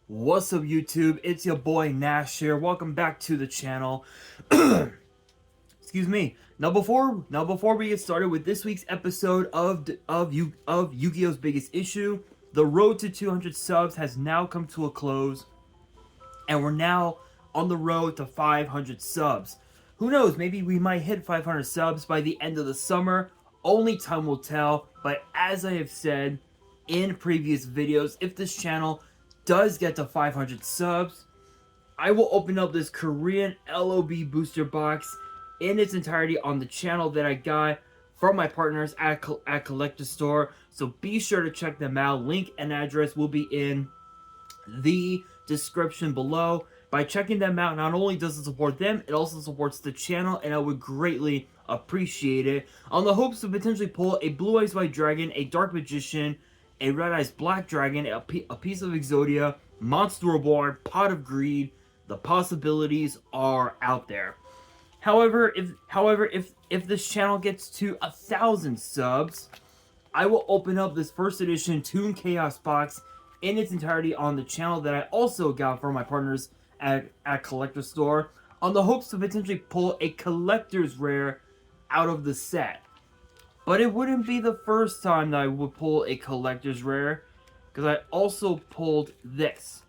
What's up, YouTube? It's your boy Nash here. Welcome back to the channel. Excuse me. Now before we get started with this week's episode of Yu-Gi-Oh's biggest issue, the road to 200 subs has now come to a close, and we're now on the road to 500 subs. Who knows? Maybe we might hit 500 subs by the end of the summer. Only time will tell. But as I have said in previous videos, if this channel does get to 500 subs, I will open up this Korean LOB booster box in its entirety on the channel that I got from my partners at Collector Store. So be sure to check them out. Link and address will be in the description below. By checking them out, not only does it support them, it also supports the channel, and I would greatly appreciate it. On the hopes to potentially pull a Blue Eyes White Dragon, a Dark Magician, a Red Eyes Black Dragon, a piece of Exodia, Monster Reborn, Pot of Greed. The possibilities are out there. However, if this channel gets to 1,000 subs, I will open up this first edition Toon Chaos box in its entirety on the channel that I also got from my partners at Collector Store, on the hopes to potentially pull a collector's rare out of the set. But it wouldn't be the first time that I would pull a collector's rare, because I also pulled this.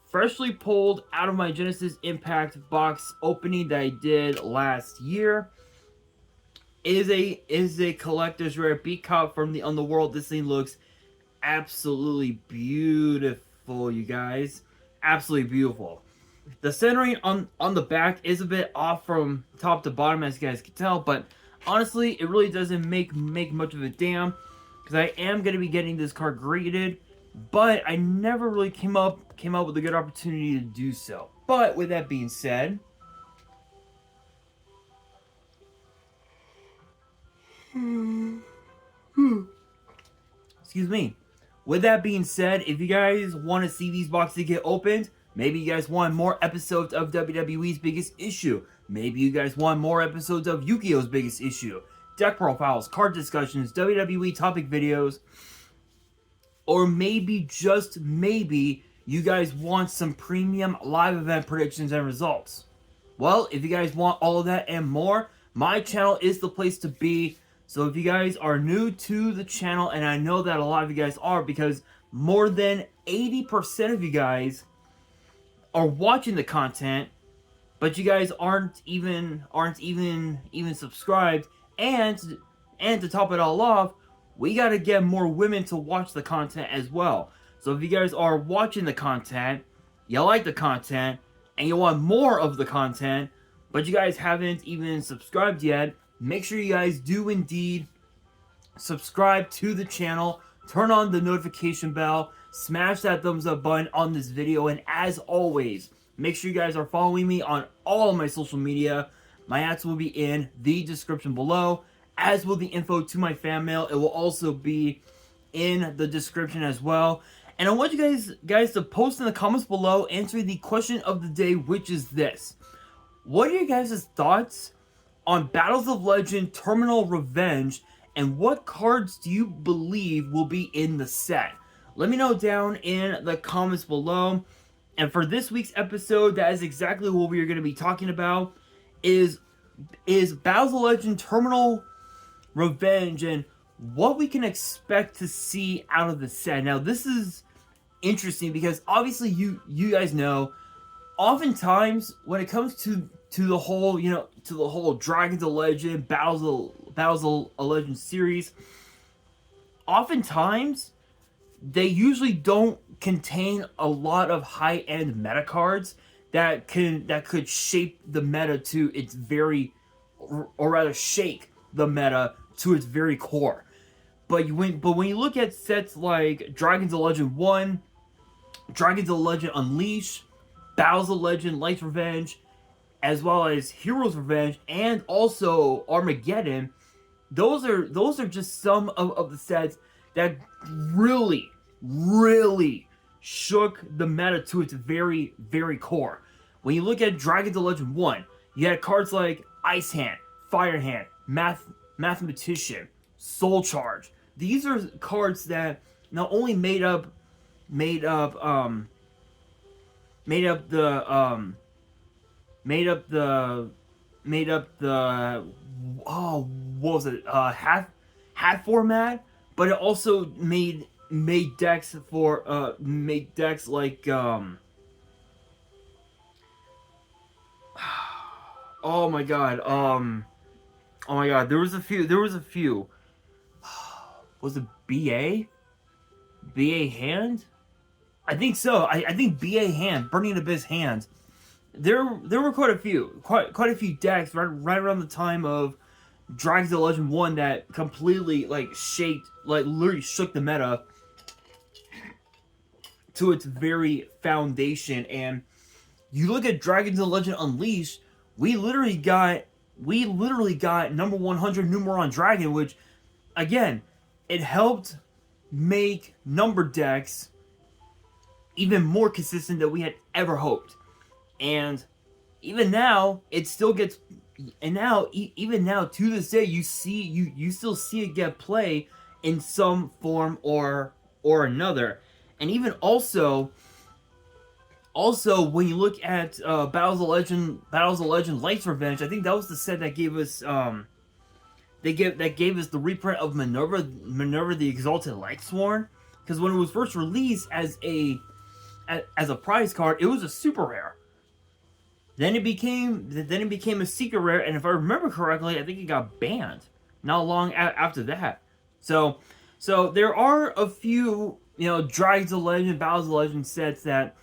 Freshly pulled out of my Genesis Impact box opening that I did last year. Is a collector's rare Beat Cop from the Underworld. This thing looks absolutely beautiful, you guys. Absolutely beautiful. The centering on the back is a bit off from top to bottom, as you guys can tell, but honestly, it really doesn't make much of a damn, because I am going to be getting this card graded, but I never really came up with a good opportunity to do so. But with that being said, excuse me. With that being said, if you guys want to see these boxes get opened, maybe you guys want more episodes of WWE's biggest issue, maybe you guys want more episodes of Yu-Gi-Oh's biggest issue, deck profiles, card discussions, WWE topic videos, or maybe, just maybe, you guys want some premium live event predictions and results. Well, if you guys want all of that and more, my channel is the place to be. So if you guys are new to the channel, and I know that a lot of you guys are, because more than 80% of you guys are watching the content, but you guys aren't even subscribed, and to top it all off, we gotta get more women to watch the content as well. So if you guys are watching the content, you like the content, and you want more of the content, but you guys haven't even subscribed yet, make sure you guys do indeed subscribe to the channel, turn on the notification bell, smash that thumbs up button on this video, and as always, make sure you guys are following me on all of my social media. My ads will be in the description below, as will the info to my fan mail. It will also be in the description as well. And I want you guys to post in the comments below answering the question of the day, which is this: what are your guys' thoughts on Battles of Legend Terminal Revenge, and what cards do you believe will be in the set? Let me know down in the comments below. And for this week's episode, that is exactly what we are going to be talking about, is Battles of Legend Terminal Revenge and what we can expect to see out of the set. Now, this is interesting because obviously you guys know, oftentimes when it comes to the whole, to the whole Dragons of Legend, Battles of Legend series, oftentimes they usually don't contain a lot of high-end meta cards that could shape the meta to its very, or rather shake the meta to its very core. But when you look at sets like Dragons of Legend 1, Dragons of Legend Unleash, Battles of Legend Light's Revenge, as well as Heroes Revenge, and also Armageddon, those are just some of the sets that really shook the meta to its very, very core. When you look at Dragons of Legend 1, you had cards like Ice Hand, Fire Hand, Mathematician, Soul Charge. These are cards that not only made up made up the made up the made up the oh, what was it, hat format, but it also made decks for made decks like oh my god, oh my god, there was a few. Was it BA hand? I think so. I think BA hand, Burning Abyss hands. There were quite a few decks right around the time of Dragons of Legend 1 that completely like shaped, like literally shook the meta to its very foundation. And you look at Dragons of Legend Unleashed, we literally got number 100 Numeron Dragon, which again, it helped make number decks even more consistent than we had ever hoped. And even now, it still gets, and now even now to this day, you still see it get play in some form or another. And even also when you look at Battles of Legend Light's Revenge, I think that was the set that gave us that gave us the reprint of Minerva the Exalted Lightsworn, because when it was first released as a prize card, it was a super rare. Then it became a secret rare, and if I remember correctly, I think it got banned not long after that. So there are a few, Dragons of Legend, Battles of Legend sets that,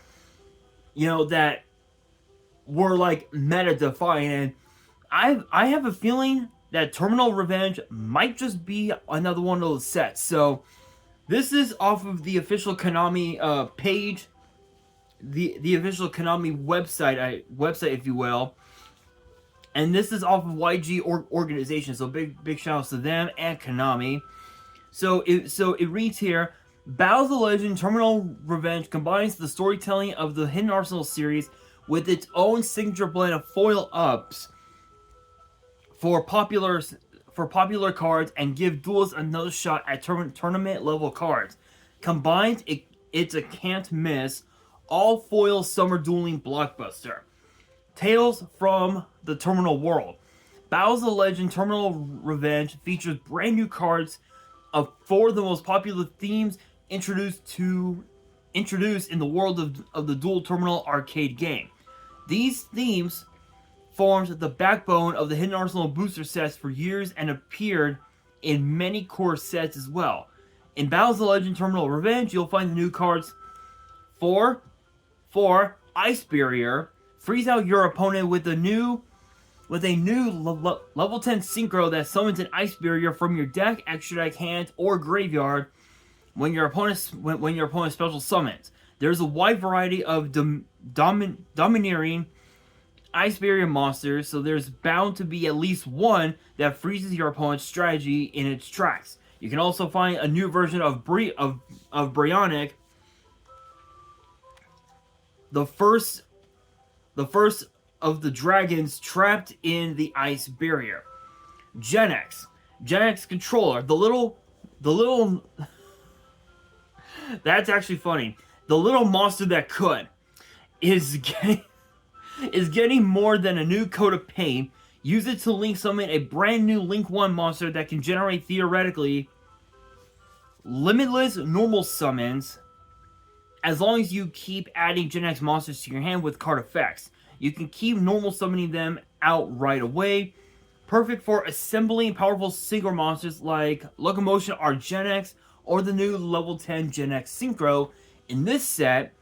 that were like meta defying, and I have a feeling that Terminal Revenge might just be another one of those sets. So this is off of the official Konami page, the official Konami website, if you will, and this is off of YG organization. So big shout outs to them and Konami. So it reads here: Battles of Legend Terminal Revenge combines the storytelling of the Hidden Arsenal series with its own signature blend of foil ups for popular cards, and give duelists another shot at tournament level cards. Combined, it's a can't miss all foil summer dueling blockbuster. Tales from the Terminal World. Battles of Legend Terminal Revenge features brand new cards of 4 of the most popular themes introduced in the world of the Dual Terminal arcade game. These themes formed the backbone of the Hidden Arsenal booster sets for years and appeared in many core sets as well. In Battles of Legend Terminal Revenge, you'll find the new cards for Ice Barrier. Freeze out your opponent with a new level 10 synchro that summons an Ice Barrier from your deck, extra deck, hand, or graveyard when your opponent special summons. There's a wide variety of domineering Ice Barrier monsters, so there's bound to be at least one that freezes your opponent's strategy in its tracks. You can also find a new version of Bryonic, the first of the dragons trapped in the Ice Barrier. Gen X Controller, the little that's actually funny. The little monster that could is getting more than a new coat of paint. Use it to link summon a brand new Link 1 monster that can generate theoretically limitless normal summons as long as you keep adding Gen X monsters to your hand with card effects. You can keep normal summoning them out right away. Perfect for assembling powerful single monsters like Locomotion R Gen X or the new level 10 Gen X Synchro in this set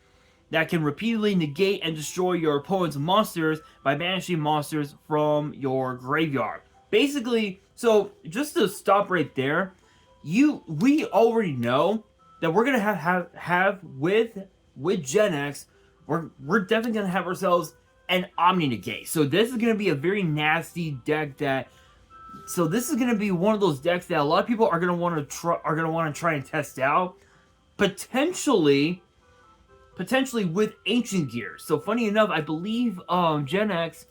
that can repeatedly negate and destroy your opponent's monsters by banishing monsters from your graveyard. Basically, so just to stop right there, we already know that we're gonna have with Gen X, we're definitely gonna have ourselves an Omni Negate. So this is gonna be a very nasty deck so this is gonna be one of those decks that a lot of people are gonna want to try and test out, potentially with Ancient Gears. So funny enough, I believe Gen X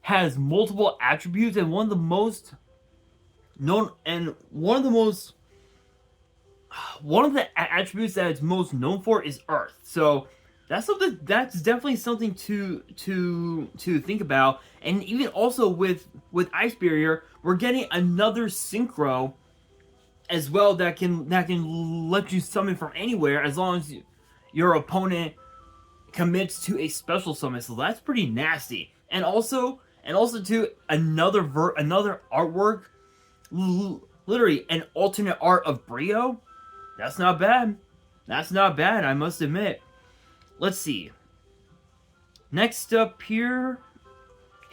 has multiple attributes, and one of the most known and one of the attributes that it's most known for is Earth. So That's definitely something to think about. And even also with Ice Barrier, we're getting another synchro as well that can let you summon from anywhere as long as your opponent commits to a special summon. So that's pretty nasty. And also too, another artwork, literally an alternate art of Brio. That's not bad. That's not bad, I must admit. Let's see. Next up here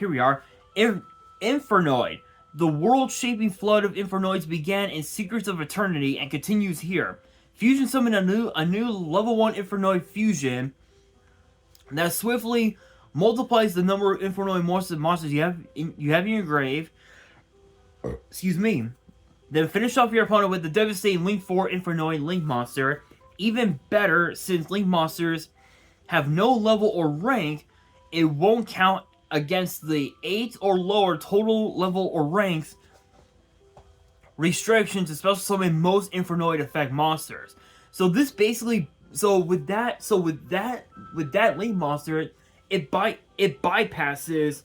we are. Infernoid. The world-shaping flood of Infernoids began in Secrets of Eternity and continues here. Fusion summoned a new level 1 Infernoid fusion that swiftly multiplies the number of Infernoid monsters you have in your grave. Excuse me. Then finish off your opponent with the devastating Link 4 Infernoid Link monster. Even better, since Link monsters have no level or rank, it won't count against the 8 or lower total level or ranks restriction to special summon most Infernoid effect monsters. So this basically, with that Link monster, it bypasses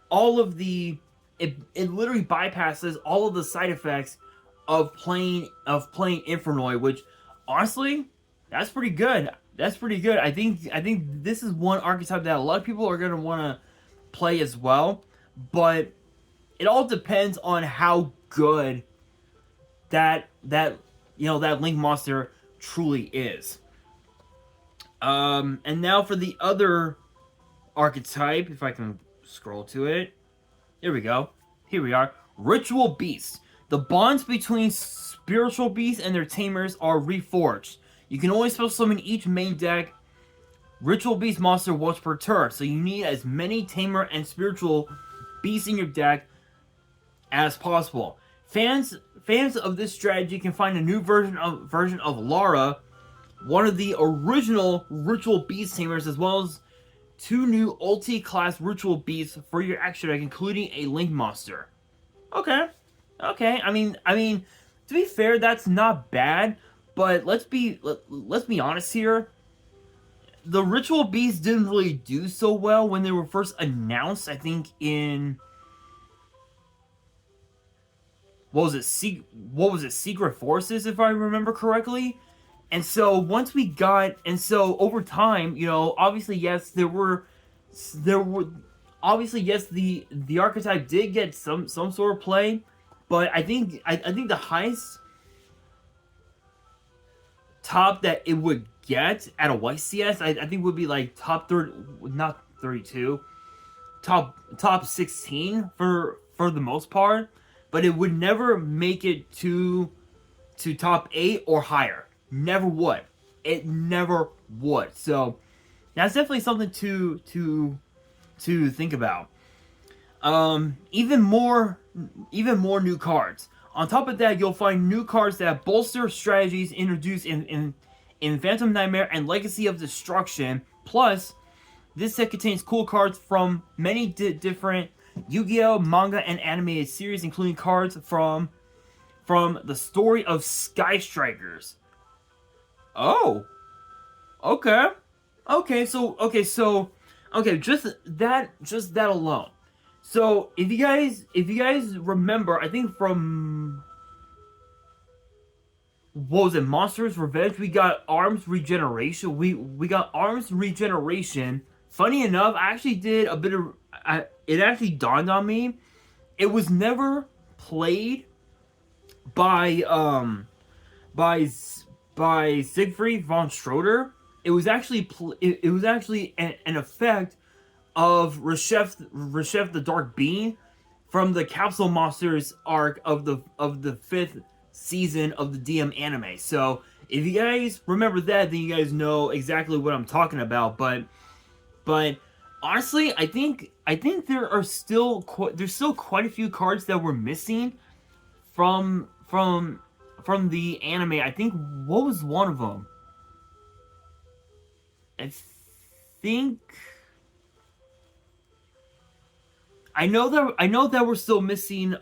all of the, it literally bypasses all of the side effects of playing Infernoid, which honestly, that's pretty good. That's pretty good. I think this is one archetype that a lot of people are gonna want to play as well, but it all depends on how good that Link monster truly is. And now for the other archetype, if I can scroll to it. Here we go. Here we are. Ritual Beasts. The bonds between spiritual beasts and their tamers are reforged. You can only special summon each main deck Ritual Beast monster once per turn, so you need as many tamer and spiritual beasts in your deck as possible. Fans of this strategy can find a new version of Lara, one of the original Ritual Beast tamers, as well as 2 new ulti class Ritual Beasts for your extra deck, including a Link monster. Okay. I mean, to be fair, that's not bad, but let's be honest here. The Ritual Beasts didn't really do so well when they were first announced. I think in what was it, Secret Forces, if I remember correctly. And so over time, obviously yes, obviously the archetype did get some sort of play, but I think the highest top that it would get at a YCS, I think would be like top 30, not 32, top 16 for the most part, but it would never make it to top 8 or higher. Never would. It never would. So that's definitely something to think about. Even more new cards. On top of that, you'll find new cards that bolster strategies introduced in Phantom Nightmare and Legacy of Destruction. Plus, this set contains cool cards from many different Yu-Gi-Oh! Manga and animated series, including cards from the story of Sky Strikers. Oh, okay, just that alone. So if you guys remember, I think from what was it, Monsters Revenge, we got Arms Regeneration. We got Arms Regeneration. Funny enough, I actually did a bit of. It actually dawned on me. It was never played by Siegfried von Schroeder. It was actually an effect of Reshef the Dark Being from the Capsule Monsters arc of the 5th season of the DM anime. So if you guys remember that, then you guys know exactly what I'm talking about. But honestly, I think there's still quite a few cards that were missing from the anime. I think, what was one of them? I know that we're still missing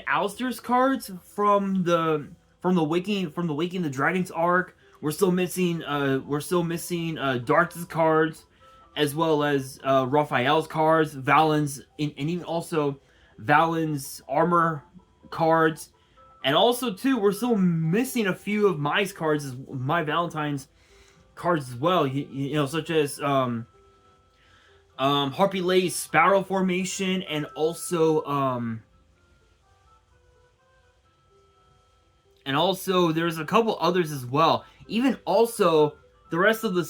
Alistair's cards from the Waking the Dragons arc. We're still missing Darts' cards, as well as Raphael's cards, Valen's, and even also Valen's armor cards, and also too we're still missing a few of my Valentine's cards as well. You know, such as Harpy Lay's Sparrow formation, and also there's a couple others as well. Even also the rest of the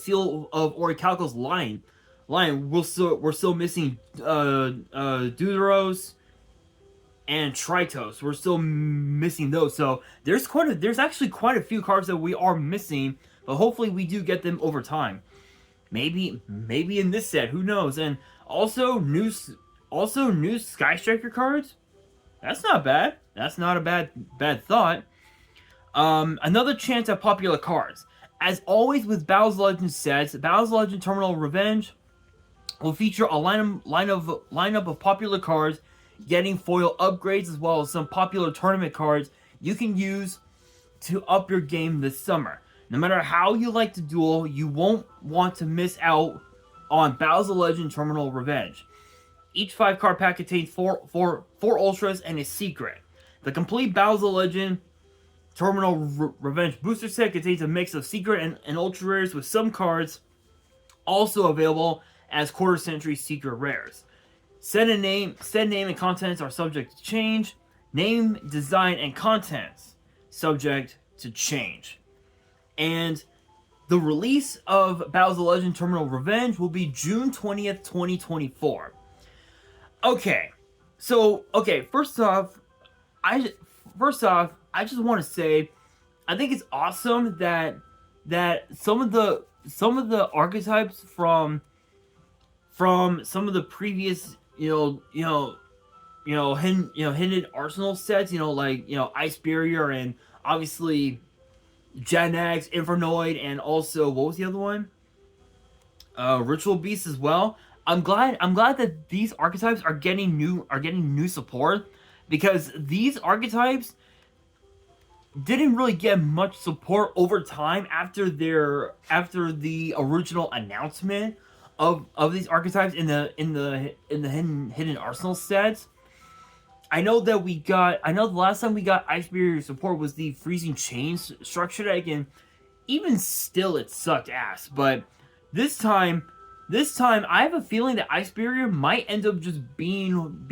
Seal of Orichalco's line. We're still missing Deuteros and Tritos. We're still missing those. So there's actually quite a few cards that we are missing, but hopefully we do get them over time. Maybe in this set, who knows? And also new Sky Striker cards. That's not bad. That's not a bad thought. Another chance at popular cards. As always with Battles of Legend sets, Battles of Legend Terminal Revenge will feature a lineup of popular cards, getting foil upgrades as well as some popular tournament cards you can use to up your game this summer. No matter how you like to duel, you won't want to miss out on Battles of Legend Terminal Revenge. Each 5-card pack contains four Ultras and a secret. The complete Battles of Legend Terminal Revenge booster set contains a mix of secret and ultra rares, with some cards also available as quarter century secret rares. Said name and contents are subject to change. Name, design, and contents subject to change. And the release of Battles of Legend Terminal Revenge will be June 20th, 2024. Okay, so first off, I just want to say, I think it's awesome that some of the archetypes from some of the previous hidden arsenal sets, like Ice Barrier and obviously Genax, Infernoid, and also what was the other one? Ritual Beast as well. I'm glad that these archetypes are getting new support, because these archetypes didn't really get much support over time after the original announcement of these archetypes in the hidden arsenal sets. I know the last time we got Ice Barrier support was the Freezing Chains structure deck, and even still it sucked ass. But this time I have a feeling that Ice Barrier might end up just being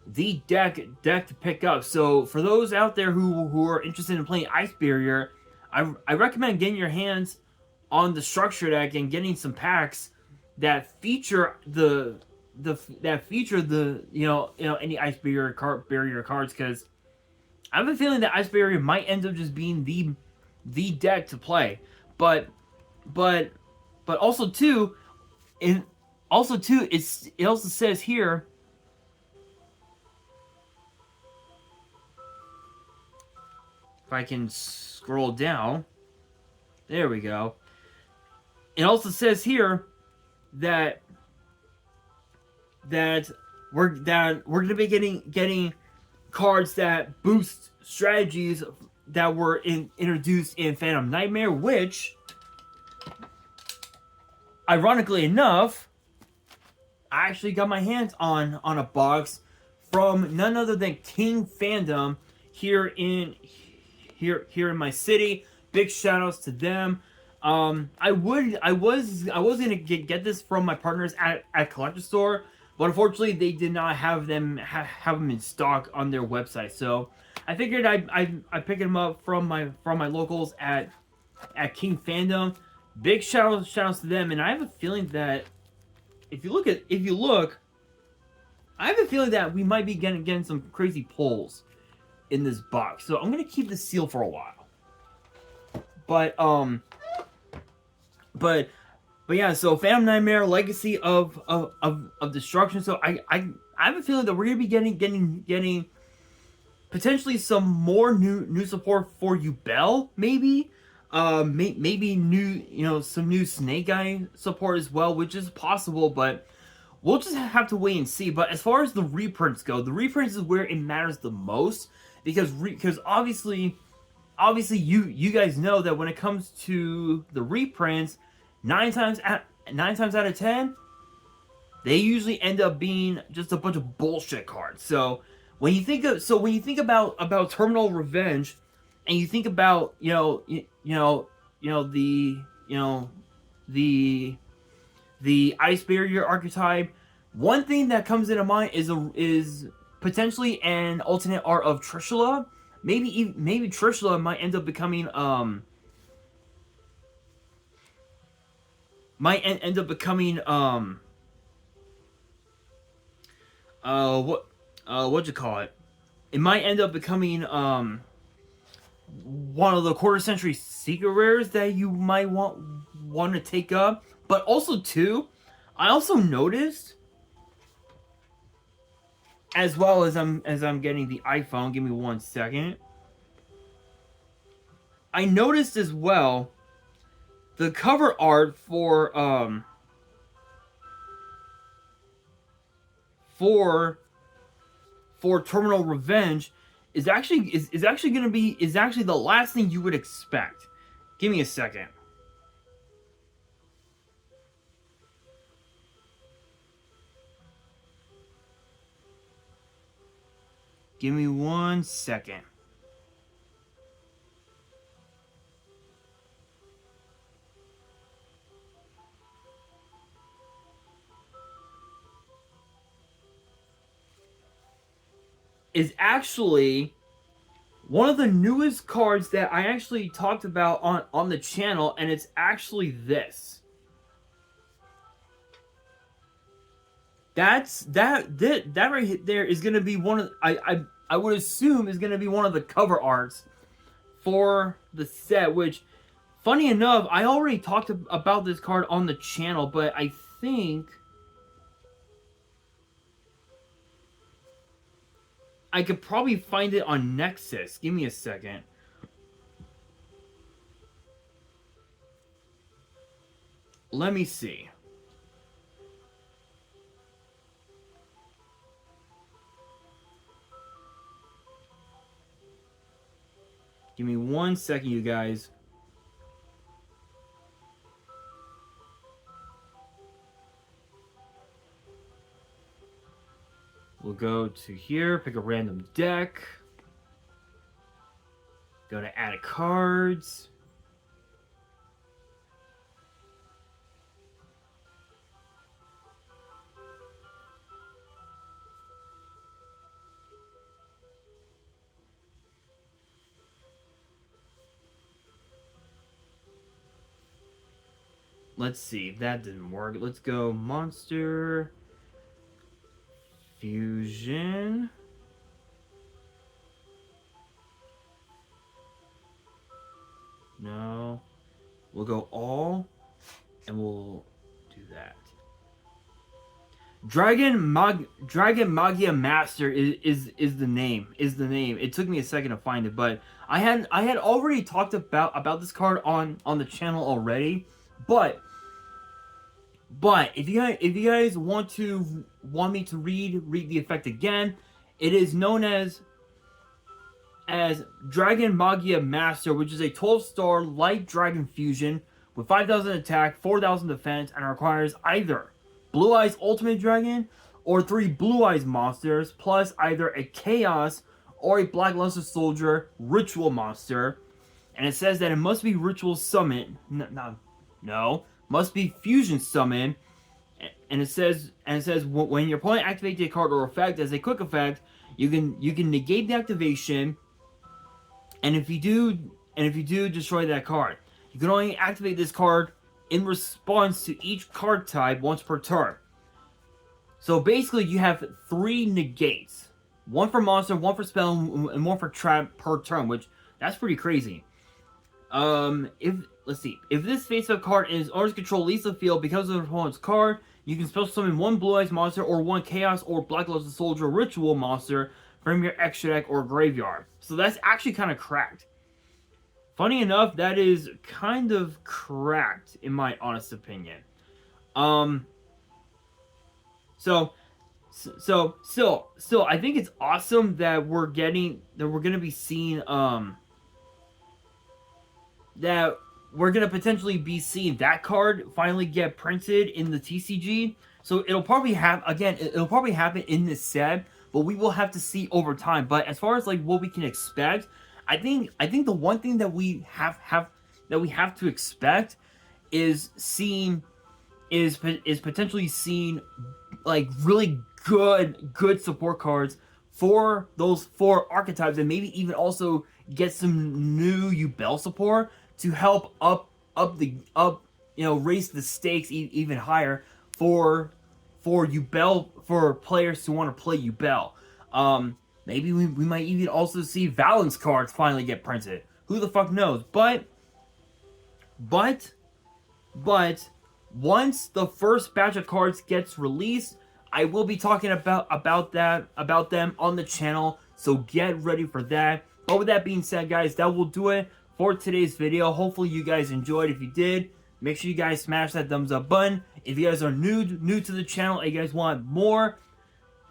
the deck to pick up. So for those out there who are interested in playing Ice Barrier, I recommend getting your hands on the structure deck and getting some packs that feature any Ice Barrier cards, because I have a feeling that Ice Barrier might end up just being the deck to play. But also too, it also says here, if I can scroll down, there we go. It also says here that we're gonna be getting cards that boost strategies that were introduced in Phantom Nightmare, which, ironically enough, I actually got my hands on a box from none other than King Fandom here in my city. Big shout outs to them. I was gonna get this from my partners at Collector Store, but unfortunately they did not have them in stock on their website. So I figured I pick them up from my locals at King Fandom. Big shout outs to them, and I have a feeling that if you look, I have a feeling that we might be getting some crazy pulls in this box. So I'm gonna keep the seal for a while. But yeah, so Phantom Nightmare, Legacy of Destruction. So I have a feeling that we're gonna be getting potentially some more new support for Yubel, maybe. Maybe new, some new Snake Eye support as well, which is possible, but we'll just have to wait and see. But as far as the reprints go, the reprints is where it matters the most, because obviously obviously you guys know that when it comes to the reprints, nine times out of 10, they usually end up being just a bunch of bullshit cards. So when you think about Terminal Revenge, and you think about you know the you know the the Ice Barrier archetype, one thing that comes into mind is potentially an alternate art of Trishula. Maybe Trishula might end up becoming what what'd you call it? It might end up becoming one of the quarter century secret rares that you might want to take up. But also too, I also noticed, as well as I'm getting the iPhone, give me 1 second. I noticed as well the cover art for Terminal Revenge is actually gonna be is actually the last thing you would expect. Give me a second. Give me 1 second. Is actually one of the newest cards that I actually talked about on the channel, and it's actually this. That right there is gonna be one of I would assume is gonna be one of the cover arts for the set. Which, funny enough, I already talked about this card on the channel, but I think I could probably find it on Nexus. Give me a second. Let me see. Give me 1 second, you guys. We'll go to here, pick a random deck. Go to add cards. Let's see, that didn't work. Let's go Monster Fusion. No. We'll go all, and we'll do that. Dragon Magia Master is the name. It took me a second to find it, but I had already talked about this card on the channel already. But if you guys want me to read the effect again, it is known as Dragon Magia Master, which is a 12-star light dragon fusion with 5,000 attack, 4,000 defense, and requires either Blue Eyes Ultimate Dragon or 3 Blue Eyes monsters, plus either a Chaos or a Black Luster Soldier Ritual monster. And it says that it must be Ritual Summon. No, must be Fusion Summon. And it says when your opponent activates a card or effect as a quick effect, you can negate the activation. And if you do, destroy that card. You can only activate this card in response to each card type once per turn. So basically, you have 3 negates. One for monster, one for spell, and one for trap per turn, which that's pretty crazy. Let's see. If this face-up card in its owner's control leaves the field because of the opponent's card, you can special summon 1 Blue Eyes monster or 1 Chaos or Black Luster Soldier Ritual monster from your extra deck or graveyard. So that's actually kind of cracked. Funny enough, that is kind of cracked in my honest opinion. So still, I think it's awesome that we're gonna be seeing that we're gonna potentially be seeing that card finally get printed in the TCG. So it'll probably have, again, it'll probably happen in this set, but we will have to see over time. But as far as like what we can expect, I think the one thing that we have to expect is seeing is potentially seeing like really good support cards for those four archetypes, and maybe even also get some new Yubel support to help raise the stakes even higher for Yubel, for players who want to play Yubel. Maybe we might even also see Valence cards finally get printed. Who the fuck knows? But once the first batch of cards gets released, I will be talking about them on the channel, so get ready for that. But with that being said, guys, that will do it for today's video. Hopefully you guys enjoyed. If you did, make sure you guys smash that thumbs up button. If you guys are new to the channel and you guys want more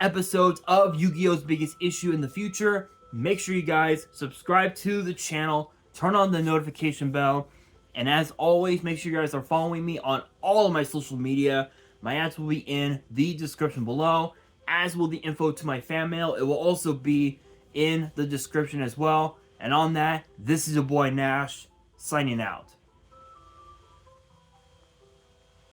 episodes of Yu-Gi-Oh's Biggest Issue in the future, make sure you guys subscribe to the channel, turn on the notification bell, and as always, make sure you guys are following me on all of my social media. My ads will be in the description below, as will the info to my fan mail. It will also be in the description as well. And on that, this is your boy Nash, signing out.